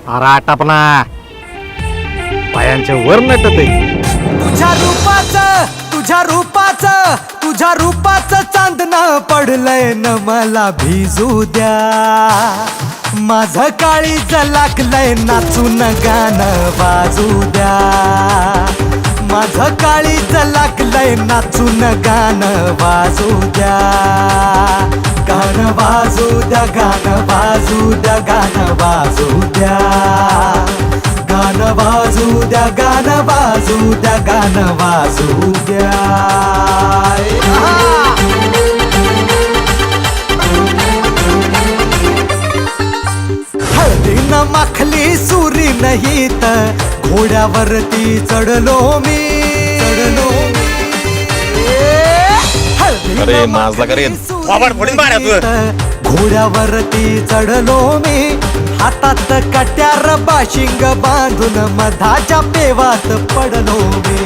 अरे आटापना पायांच्या वर नटते. तुझ्या रूपाचं चांदणं पडलंय न मला भिजू द्या. माझं काळीज लागलंय नाचून गाणं वाजू द्या. माझं काळीज लागलंय नाचून गाणं वाजू द्या. गाणं वाजू द्या, गाणं वाजू द्या, गाणं वाजू द्या. गाणं वाजू द्या, गाणं वाजू द्या, गाणं वाजू द्या. हळदीनं माखली सुरी नाही तर घोड्यावरती चढलो मी. अरे माझला करेन घोड्यावरती चढलो मी. हातात कट्यार बाशिंग बांधून मधाच्या पेवात पडलो मी.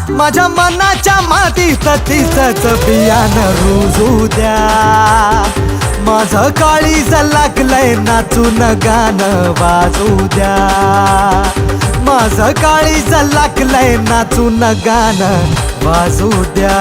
माझ्या मनाच्या मातीत तिचंच बियाणं रुजू द्या. माझं काळीज लागलंय नाचून गाणं वाजू द्या. माझं काळीज लागलंय नाचून गाणं वाजू द्या.